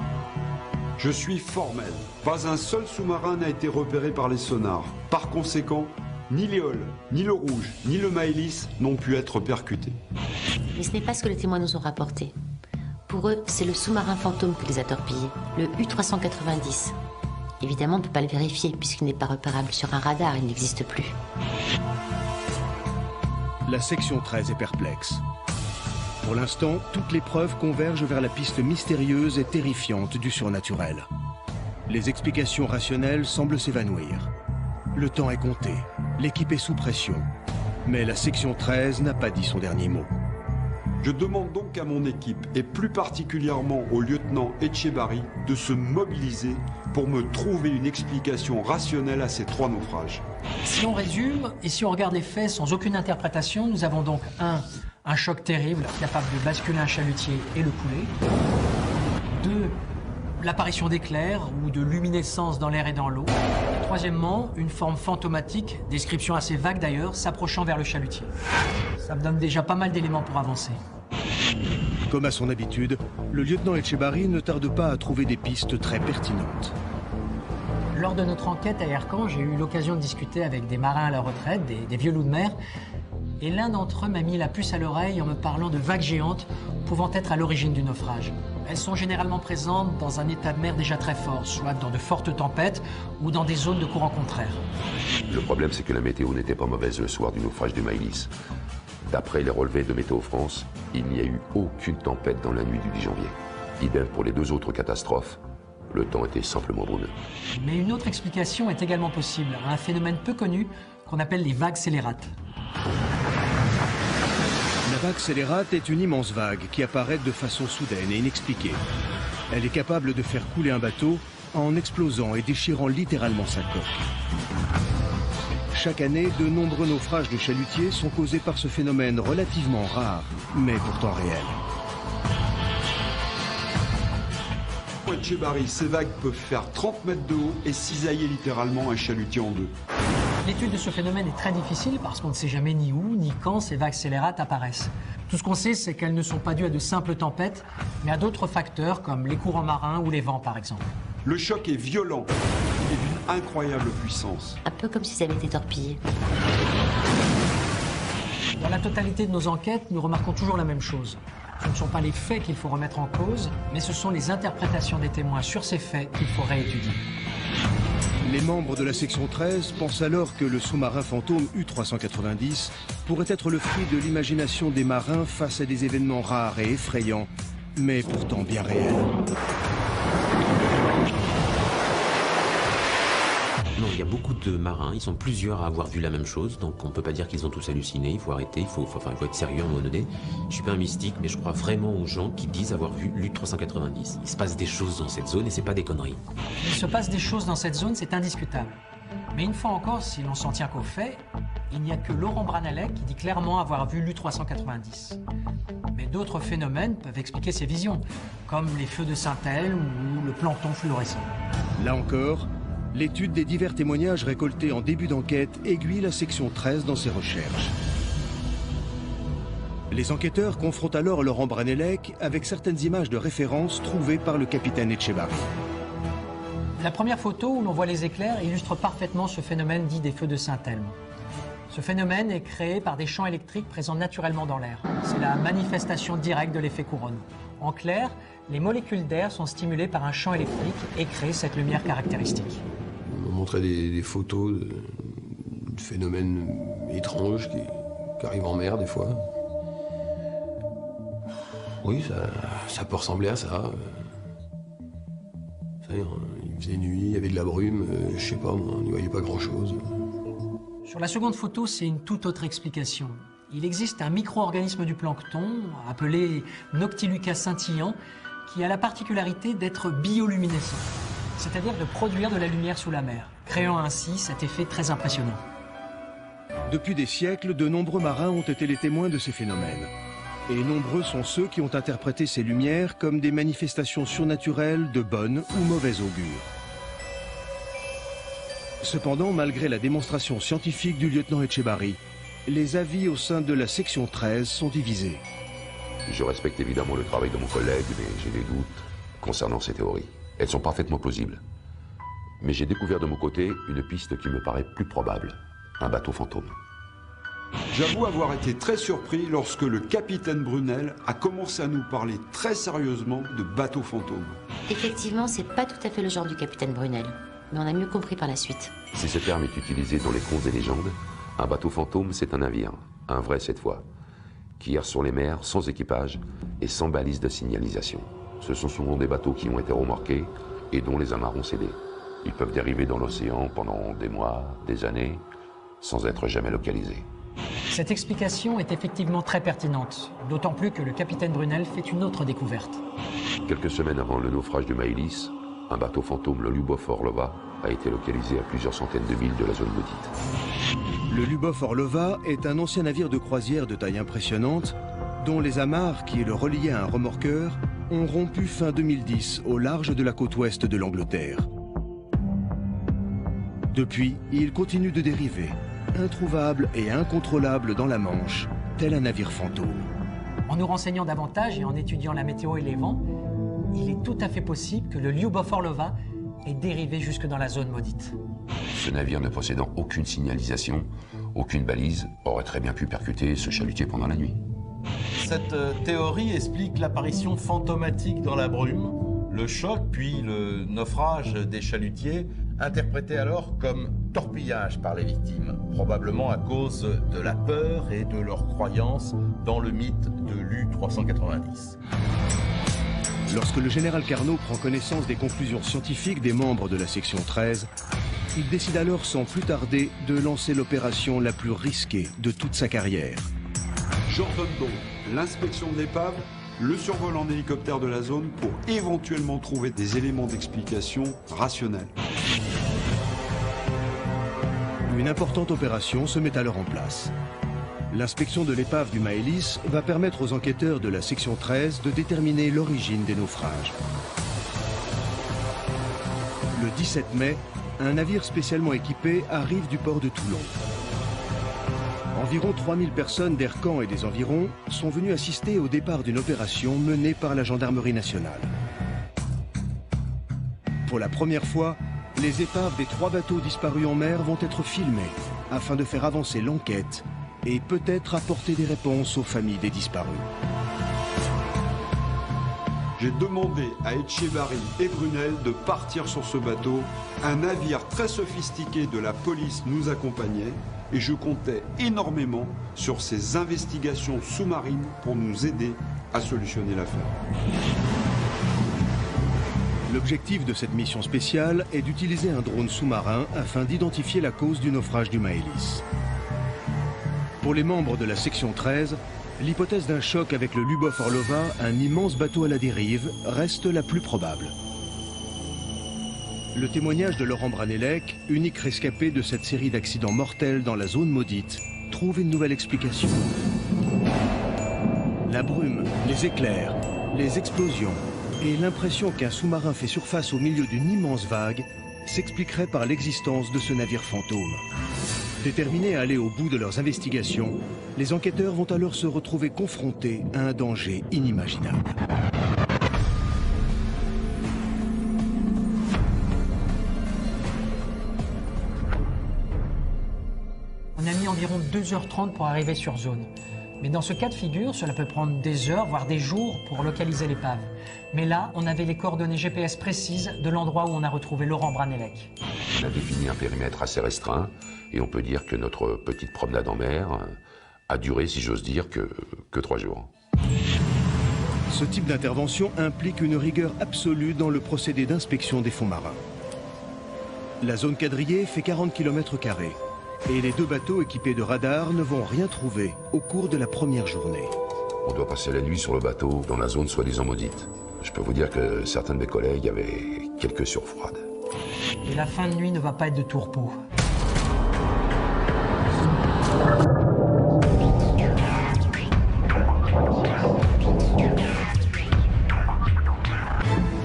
Je suis formel. Pas un seul sous-marin n'a été repéré par les sonars. Par conséquent, ni l'Éole, ni le Rouge, ni le Maëlys n'ont pu être percutés. Mais ce n'est pas ce que les témoins nous ont rapporté. Pour eux, c'est le sous-marin fantôme qui les a torpillés, le U-390. Évidemment, on ne peut pas le vérifier puisqu'il n'est pas repérable sur un radar, il n'existe plus. La section 13 est perplexe. Pour l'instant, toutes les preuves convergent vers la piste mystérieuse et terrifiante du surnaturel. Les explications rationnelles semblent s'évanouir. Le temps est compté, l'équipe est sous pression. Mais la section 13 n'a pas dit son dernier mot. Je demande donc à mon équipe, et plus particulièrement au lieutenant Etchebarri, de se mobiliser pour me trouver une explication rationnelle à ces trois naufrages. Si on résume, et si on regarde les faits sans aucune interprétation, nous avons donc un choc terrible, capable de basculer un chalutier et le couler. 2, l'apparition d'éclairs ou de luminescence dans l'air et dans l'eau. Et troisièmement, une forme fantomatique, description assez vague d'ailleurs, s'approchant vers le chalutier. Ça me donne déjà pas mal d'éléments pour avancer. Comme à son habitude, le lieutenant Etchebarri ne tarde pas à trouver des pistes très pertinentes. Lors de notre enquête à Ercan, j'ai eu l'occasion de discuter avec des marins à la retraite, des vieux loups de mer. Et l'un d'entre eux m'a mis la puce à l'oreille en me parlant de vagues géantes pouvant être à l'origine du naufrage. Elles sont généralement présentes dans un état de mer déjà très fort, soit dans de fortes tempêtes ou dans des zones de courant contraire. Le problème, c'est que la météo n'était pas mauvaise le soir du naufrage du Maëlys. D'après les relevés de Météo France, il n'y a eu aucune tempête dans la nuit du 10 janvier. Idem pour les 2 autres catastrophes. Le temps était simplement brumeux. Mais une autre explication est également possible, un phénomène peu connu qu'on appelle les vagues scélérates. La vague scélérate est une immense vague qui apparaît de façon soudaine et inexpliquée. Elle est capable de faire couler un bateau en explosant et déchirant littéralement sa coque. Chaque année, de nombreux naufrages de chalutiers sont causés par ce phénomène relativement rare, mais pourtant réel. Etchebarri, ces vagues peuvent faire 30 mètres de haut et cisailler littéralement un chalutier en deux. L'étude de ce phénomène est très difficile parce qu'on ne sait jamais ni où ni quand ces vagues scélérates apparaissent. Tout ce qu'on sait, c'est qu'elles ne sont pas dues à de simples tempêtes, mais à d'autres facteurs comme les courants marins ou les vents par exemple. Le choc est violent et d'une incroyable puissance. Un peu comme si ça avait été torpillé. Dans la totalité de nos enquêtes, nous remarquons toujours la même chose. Ce ne sont pas les faits qu'il faut remettre en cause, mais ce sont les interprétations des témoins sur ces faits qu'il faut réétudier. Les membres de la section 13 pensent alors que le sous-marin fantôme U-390 pourrait être le fruit de l'imagination des marins face à des événements rares et effrayants, mais pourtant bien réels. Non, il y a beaucoup de marins, ils sont plusieurs à avoir vu la même chose, donc on ne peut pas dire qu'ils ont tous halluciné, il faut arrêter, il faut être sérieux à un moment donné. Je suis pas un mystique, mais je crois vraiment aux gens qui disent avoir vu l'U-390. Il se passe des choses dans cette zone et c'est pas des conneries. Il se passe des choses dans cette zone, c'est indiscutable. Mais une fois encore, si l'on s'en tient qu'aux faits, il n'y a que Laurent Branalec qui dit clairement avoir vu l'U-390. Mais d'autres phénomènes peuvent expliquer ces visions, comme les feux de Saint-Elme ou le plancton fluorescent. Là encore, l'étude des divers témoignages récoltés en début d'enquête aiguille la section 13 dans ses recherches. Les enquêteurs confrontent alors Laurent Branalec avec certaines images de référence trouvées par le capitaine Etchebarri. La première photo où l'on voit les éclairs illustre parfaitement ce phénomène dit des feux de Saint-Elme. Ce phénomène est créé par des champs électriques présents naturellement dans l'air. C'est la manifestation directe de l'effet couronne. En clair, les molécules d'air sont stimulées par un champ électrique et créent cette lumière caractéristique. On m'a montré des photos de phénomènes étranges qui arrivent en mer des fois. Oui, ça peut ressembler à ça. Il faisait nuit, il y avait de la brume, je sais pas, on n'y voyait pas grand-chose. Sur la seconde photo, c'est une toute autre explication. Il existe un micro-organisme du plancton, appelé Noctiluca scintillant, qui a la particularité d'être bioluminescent, c'est-à-dire de produire de la lumière sous la mer, créant ainsi cet effet très impressionnant. Depuis des siècles, de nombreux marins ont été les témoins de ces phénomènes. Et nombreux sont ceux qui ont interprété ces lumières comme des manifestations surnaturelles de bonne ou mauvaise augure. Cependant, malgré la démonstration scientifique du lieutenant Etchebarri, les avis au sein de la section 13 sont divisés. Je respecte évidemment le travail de mon collègue, mais j'ai des doutes concernant ces théories. Elles sont parfaitement plausibles. Mais j'ai découvert de mon côté une piste qui me paraît plus probable. Un bateau fantôme. J'avoue avoir été très surpris lorsque le capitaine Brunel a commencé à nous parler très sérieusement de bateau fantôme. Effectivement, c'est pas tout à fait le genre du capitaine Brunel, mais on a mieux compris par la suite. Si ce terme est utilisé dans les contes et légendes, un bateau fantôme, c'est un navire, un vrai cette fois, qui erre sur les mers sans équipage et sans balise de signalisation. Ce sont souvent des bateaux qui ont été remorqués et dont les amarres ont cédé. Ils peuvent dériver dans l'océan pendant des mois, des années, sans être jamais localisés. Cette explication est effectivement très pertinente, d'autant plus que le capitaine Brunel fait une autre découverte. Quelques semaines avant le naufrage du Maëlys, un bateau fantôme, le Lubov Orlova, a été localisé à plusieurs centaines de milles de la zone maudite. Le Lubov Orlova est un ancien navire de croisière de taille impressionnante, dont les amarres qui le reliaient à un remorqueur ont rompu fin 2010 au large de la côte ouest de l'Angleterre. Depuis, il continue de dériver, introuvable et incontrôlable dans la Manche, tel un navire fantôme. En nous renseignant davantage et en étudiant la météo et les vents, il est tout à fait possible que le Lubov Orlova ait dérivé jusque dans la zone maudite. Ce navire ne possédant aucune signalisation Aucune balise aurait très bien pu percuter ce chalutier pendant la nuit. Cette théorie explique l'apparition fantomatique dans la brume, le choc puis le naufrage des chalutiers, interprétés alors comme torpillage par les victimes, probablement à cause de la peur et de leur croyance dans le mythe de l'U-390. Lorsque le général Carnot prend connaissance des conclusions scientifiques des membres de la section 13, il décide alors sans plus tarder de lancer l'opération la plus risquée de toute sa carrière. J'ordonne donc l'inspection de l'épave, le survol en hélicoptère de la zone pour éventuellement trouver des éléments d'explication rationnels. Une importante opération se met alors en place. L'inspection de l'épave du Maëlys va permettre aux enquêteurs de la section 13 de déterminer l'origine des naufrages. Le 17 mai, un navire spécialement équipé arrive du port de Toulon. Environ 3000 personnes d'Ercan et des environs sont venues assister au départ d'une opération menée par la gendarmerie nationale. Pour la première fois, les épaves des 3 bateaux disparus en mer vont être filmées afin de faire avancer l'enquête et peut-être apporter des réponses aux familles des disparus. J'ai demandé à Etchebarri et Brunel de partir sur ce bateau. Un navire très sophistiqué de la police nous accompagnait et je comptais énormément sur ces investigations sous-marines pour nous aider à solutionner l'affaire. L'objectif de cette mission spéciale est d'utiliser un drone sous-marin afin d'identifier la cause du naufrage du Maëlys. Pour les membres de la section 13, l'hypothèse d'un choc avec le Lubov Orlova, un immense bateau à la dérive, reste la plus probable. Le témoignage de Laurent Branelec, unique rescapé de cette série d'accidents mortels dans la zone maudite, trouve une nouvelle explication. La brume, les éclairs, les explosions et l'impression qu'un sous-marin fait surface au milieu d'une immense vague s'expliqueraient par l'existence de ce navire fantôme. Déterminés à aller au bout de leurs investigations, les enquêteurs vont alors se retrouver confrontés à un danger inimaginable. On a mis environ 2h30 pour arriver sur zone. Mais dans ce cas de figure, cela peut prendre des heures, voire des jours pour localiser l'épave. Mais là, on avait les coordonnées GPS précises de l'endroit où on a retrouvé Laurent Branelec. On a défini un périmètre assez restreint et on peut dire que notre petite promenade en mer a duré, si j'ose dire, que 3 jours. Ce type d'intervention implique une rigueur absolue dans le procédé d'inspection des fonds marins. La zone quadrillée fait 40 km² et les 2 bateaux équipés de radars ne vont rien trouver au cours de la première journée. On doit passer la nuit sur le bateau dans la zone soi-disant maudite. Je peux vous dire que certains de mes collègues avaient quelques surfroides. Et la fin de nuit ne va pas être de tout repos.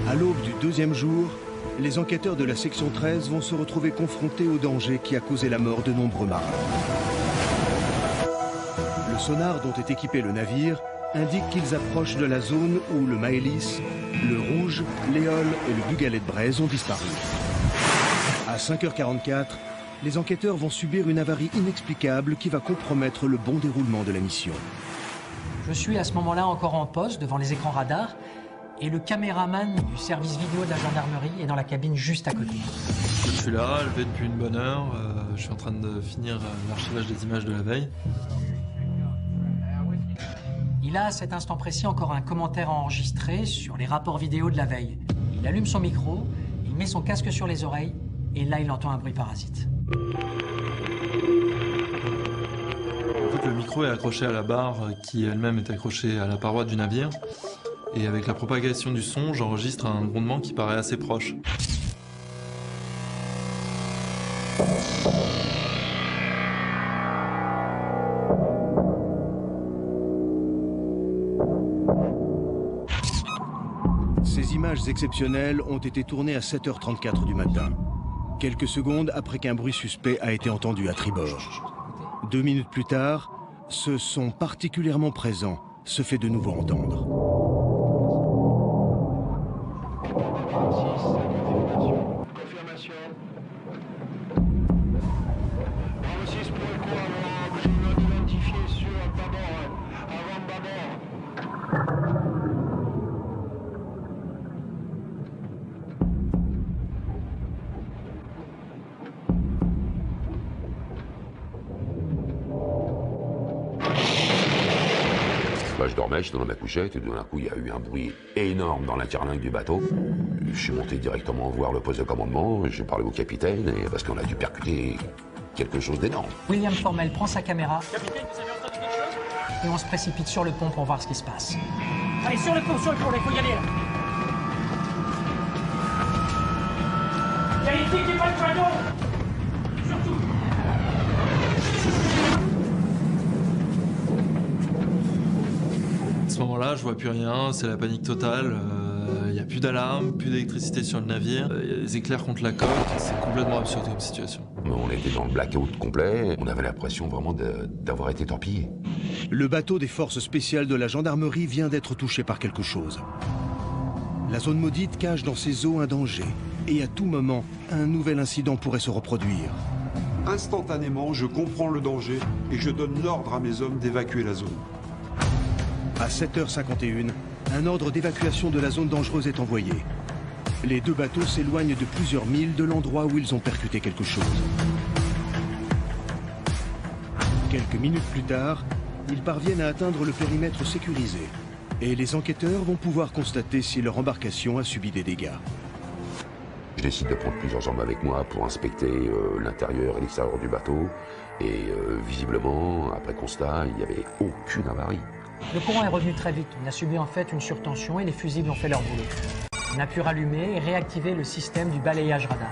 À l'aube du 2e jour, les enquêteurs de la section 13 vont se retrouver confrontés au danger qui a causé la mort de nombreux marins. Le sonar dont est équipé le navire indique qu'ils approchent de la zone où le Maëlys, le Rouge, l'Éole et le Bugalet de Braise ont disparu. À 5h44, les enquêteurs vont subir une avarie inexplicable qui va compromettre le bon déroulement de la mission. Je suis à ce moment-là encore en poste devant les écrans radars et le caméraman du service vidéo de la gendarmerie est dans la cabine juste à côté. Je suis là, levé depuis une bonne heure. Je suis en train de finir l'archivage des images de la veille. Il a à cet instant précis encore un commentaire enregistré sur les rapports vidéo de la veille. Il allume son micro, il met son casque sur les oreilles et là il entend un bruit parasite. En fait, le micro est accroché à la barre qui elle-même est accrochée à la paroi du navire. Et avec la propagation du son, j'enregistre un grondement qui paraît assez proche. Ces images exceptionnelles ont été tournées à 7h34 du matin, quelques secondes après qu'un bruit suspect a été entendu à tribord. 2 minutes plus tard, ce son particulièrement présent se fait de nouveau entendre. Confirmation. 6 pour le coup, je dormais, j'étais dans ma couchette, et d'un coup, il y a eu un bruit énorme dans la carlingue du bateau. Je suis monté directement voir le poste de commandement, j'ai parlé au capitaine, et parce qu'on a dû percuter quelque chose d'énorme. William Formel prend sa caméra. Capitaine, vous avez entendu quelque chose? Et on se précipite sur le pont pour voir ce qui se passe. Allez, sur le pont, il faut y aller là. Il y a ici qui va le canot. Surtout. À ce moment-là, je vois plus rien, c'est la panique totale. Il n'y a plus d'alarme, plus d'électricité sur le navire. Il y a des éclairs contre la coque. C'est complètement absurde comme situation. On était dans le blackout complet. On avait l'impression vraiment d'avoir été torpillé. Le bateau des forces spéciales de la gendarmerie vient d'être touché par quelque chose. La zone maudite cache dans ses eaux un danger. Et à tout moment, un nouvel incident pourrait se reproduire. Instantanément, je comprends le danger et je donne l'ordre à mes hommes d'évacuer la zone. À 7h51, un ordre d'évacuation de la zone dangereuse est envoyé. Les deux bateaux s'éloignent de plusieurs milles de l'endroit où ils ont percuté quelque chose. Quelques minutes plus tard, ils parviennent à atteindre le périmètre sécurisé. Et les enquêteurs vont pouvoir constater si leur embarcation a subi des dégâts. Je décide de prendre plusieurs hommes avec moi pour inspecter l'intérieur et l'extérieur du bateau. Et visiblement, après constat, il n'y avait aucune avarie. Le courant est revenu très vite. On a subi en fait une surtension et les fusibles ont fait leur boulot. On a pu rallumer et réactiver le système du balayage radar.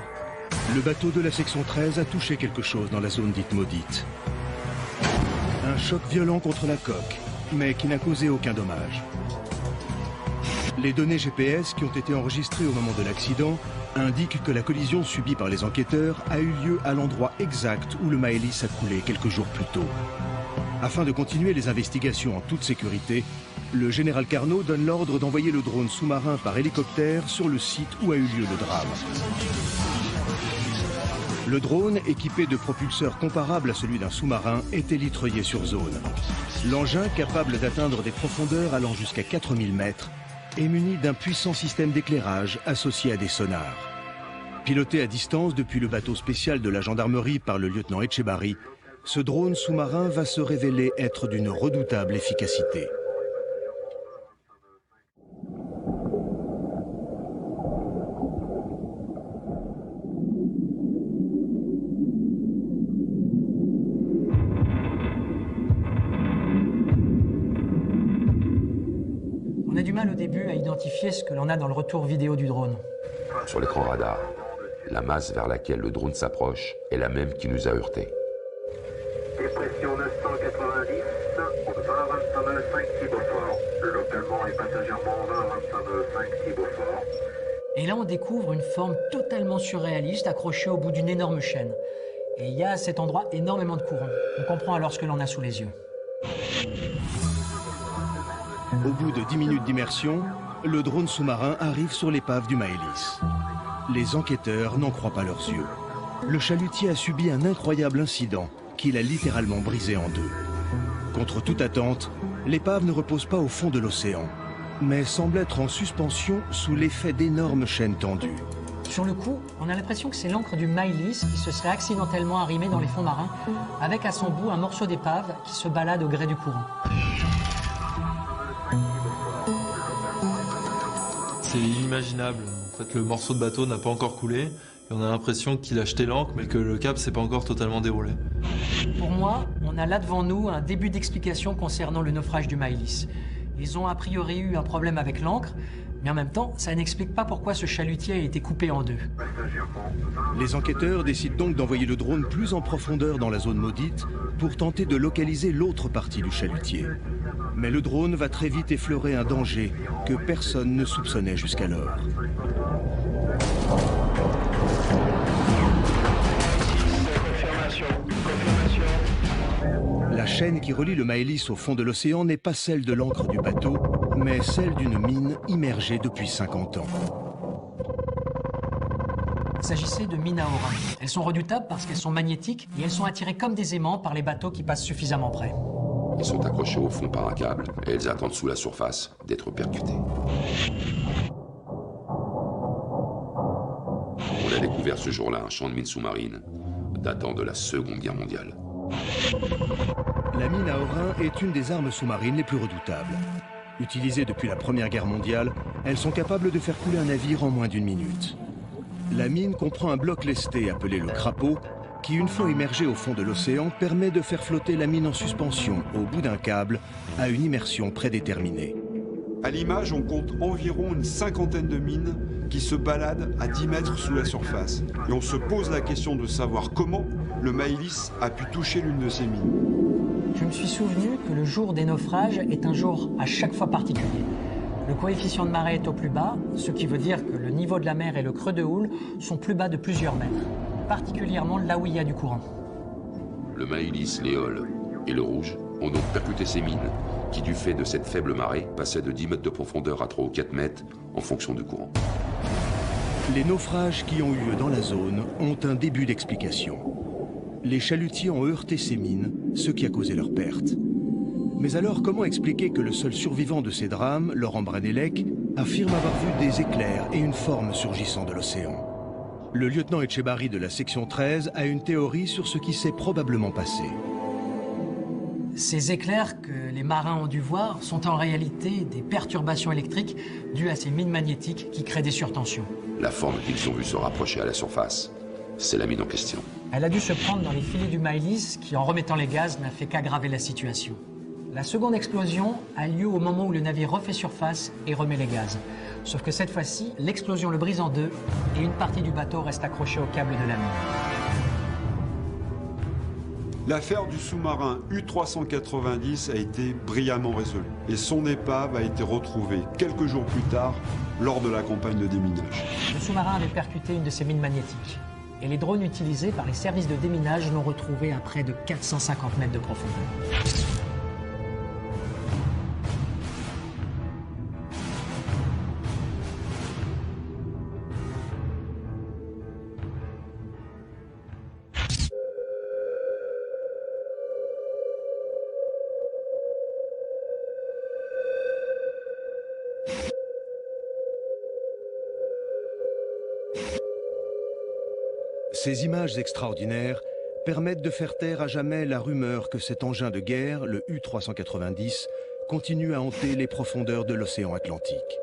Le bateau de la section 13 a touché quelque chose dans la zone dite maudite. Un choc violent contre la coque, mais qui n'a causé aucun dommage. Les données GPS qui ont été enregistrées au moment de l'accident indiquent que la collision subie par les enquêteurs a eu lieu à l'endroit exact où le Maëlys a coulé quelques jours plus tôt. Afin de continuer les investigations en toute sécurité, le général Carnot donne l'ordre d'envoyer le drone sous-marin par hélicoptère sur le site où a eu lieu le drame. Le drone, équipé de propulseurs comparables à celui d'un sous-marin, est élitreillé sur zone. L'engin, capable d'atteindre des profondeurs allant jusqu'à 4000 mètres, est muni d'un puissant système d'éclairage associé à des sonars. Piloté à distance depuis le bateau spécial de la gendarmerie par le lieutenant Etchebarri, ce drone sous-marin va se révéler être d'une redoutable efficacité. On a du mal au début à identifier ce que l'on a dans le retour vidéo du drone. Sur l'écran radar, la masse vers laquelle le drone s'approche est la même qui nous a heurtés. Dépression 990, 20,25 Cibophore. Localement et passagèrement 20,25 Cibophore. Et là, on découvre une forme totalement surréaliste accrochée au bout d'une énorme chaîne. Et il y a à cet endroit énormément de courant. On comprend alors ce que l'on a sous les yeux. Au bout de 10 minutes d'immersion, le drone sous-marin arrive sur l'épave du Maëlys. Les enquêteurs n'en croient pas leurs yeux. Le chalutier a subi un incroyable incident qui l'a littéralement brisé en deux. Contre toute attente, l'épave ne repose pas au fond de l'océan, mais semble être en suspension sous l'effet d'énormes chaînes tendues. Sur le coup, on a l'impression que c'est l'ancre du Maëlys qui se serait accidentellement arrimée dans les fonds marins, avec à son bout un morceau d'épave qui se balade au gré du courant. C'est inimaginable. En fait, le morceau de bateau n'a pas encore coulé. Et on a l'impression qu'il a jeté l'ancre, mais que le cap s'est pas encore totalement déroulé. Pour moi, on a là devant nous un début d'explication concernant le naufrage du Maëlys. Ils ont a priori eu un problème avec l'ancre, mais en même temps, ça n'explique pas pourquoi ce chalutier a été coupé en deux. Les enquêteurs décident donc d'envoyer le drone plus en profondeur dans la zone maudite pour tenter de localiser l'autre partie du chalutier. Mais le drone va très vite effleurer un danger que personne ne soupçonnait jusqu'alors. La chaîne qui relie le Maëlys au fond de l'océan n'est pas celle de l'ancre du bateau, mais celle d'une mine immergée depuis 50 ans. Il s'agissait de mines à Aura. Elles sont redoutables parce qu'elles sont magnétiques et elles sont attirées comme des aimants par les bateaux qui passent suffisamment près. Ils sont accrochés au fond par un câble et elles attendent sous la surface d'être percutées. On a découvert ce jour-là un champ de mines sous-marines datant de la Seconde Guerre mondiale. La mine à Orin est une des armes sous-marines les plus redoutables. Utilisées depuis la Première Guerre mondiale, elles sont capables de faire couler un navire en moins d'1 minute. La mine comprend un bloc lesté appelé le crapaud, qui, une fois immergé au fond de l'océan, permet de faire flotter la mine en suspension au bout d'un câble à une immersion prédéterminée. À l'image, on compte environ une 50aine de mines qui se baladent à 10 mètres sous la surface. Et on se pose la question de savoir comment le Maëlys a pu toucher l'une de ces mines. Je me suis souvenu que le jour des naufrages est un jour à chaque fois particulier. Le coefficient de marée est au plus bas, ce qui veut dire que le niveau de la mer et le creux de houle sont plus bas de plusieurs mètres, particulièrement là où il y a du courant. Le Maëlys, l'Éole et le Rouge ont donc percuté ces mines, qui du fait de cette faible marée passaient de 10 mètres de profondeur à 3 ou 4 mètres en fonction du courant. Les naufrages qui ont eu lieu dans la zone ont un début d'explication. Les chalutiers ont heurté ces mines, ce qui a causé leur perte. Mais alors, comment expliquer que le seul survivant de ces drames, Laurent Branelec, affirme avoir vu des éclairs et une forme surgissant de l'océan? Le lieutenant Etchebarri de la section 13 a une théorie sur ce qui s'est probablement passé. Ces éclairs que les marins ont dû voir sont en réalité des perturbations électriques dues à ces mines magnétiques qui créent des surtensions. La forme qu'ils ont vue se rapprocher à la surface, c'est la mine en question. Elle a dû se prendre dans les filets du Maëlys qui, en remettant les gaz, n'a fait qu'aggraver la situation. La seconde explosion a lieu au moment où le navire refait surface et remet les gaz. Sauf que cette fois-ci, l'explosion le brise en deux et une partie du bateau reste accrochée au câble de la mine. L'affaire du sous-marin U-390 a été brillamment résolue et son épave a été retrouvée quelques jours plus tard lors de la campagne de déminage. Le sous-marin avait percuté une de ces mines magnétiques et les drones utilisés par les services de déminage l'ont retrouvé à près de 450 mètres de profondeur. Ces images extraordinaires permettent de faire taire à jamais la rumeur que cet engin de guerre, le U-390, continue à hanter les profondeurs de l'océan Atlantique.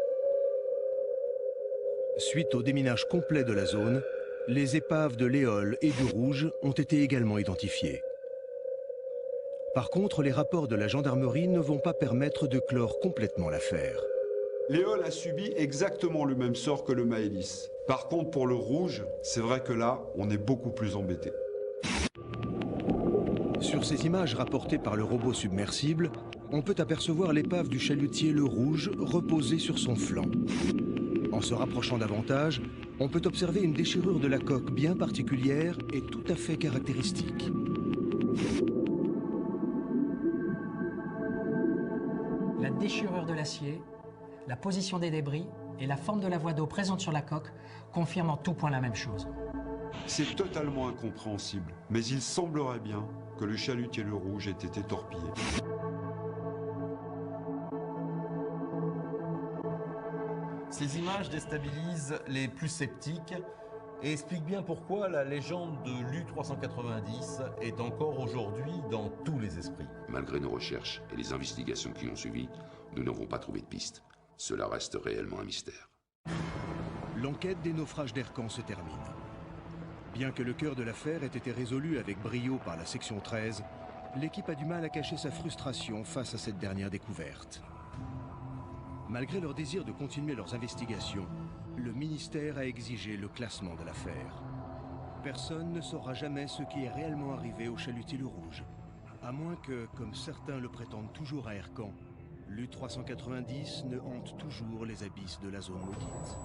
Suite au déminage complet de la zone, les épaves de l'Éole et du Rouge ont été également identifiées. Par contre, les rapports de la gendarmerie ne vont pas permettre de clore complètement l'affaire. L'Éole a subi exactement le même sort que le Maëlys. Par contre, pour le Rouge, c'est vrai que là, on est beaucoup plus embêté. Sur ces images rapportées par le robot submersible, on peut apercevoir l'épave du chalutier Le Rouge reposée sur son flanc. En se rapprochant davantage, on peut observer une déchirure de la coque bien particulière et tout à fait caractéristique. La déchirure de l'acier, la position des débris et la forme de la voie d'eau présente sur la coque confirment en tout point la même chose. C'est totalement incompréhensible, mais il semblerait bien que le chalutier Le Rouge ait été torpillé. Ces images déstabilisent les plus sceptiques et expliquent bien pourquoi la légende de l'U-390 est encore aujourd'hui dans tous les esprits. Malgré nos recherches et les investigations qui ont suivi, nous n'avons pas trouvé de piste. Cela reste réellement un mystère. L'enquête des naufrages d'Ercan se termine. Bien que le cœur de l'affaire ait été résolu avec brio par la section 13, l'équipe a du mal à cacher sa frustration face à cette dernière découverte. Malgré leur désir de continuer leurs investigations, le ministère a exigé le classement de l'affaire. Personne ne saura jamais ce qui est réellement arrivé au chalutier Le Rouge, à moins que, comme certains le prétendent toujours à Ercan, l'U-390 ne hante toujours les abysses de la zone maudite.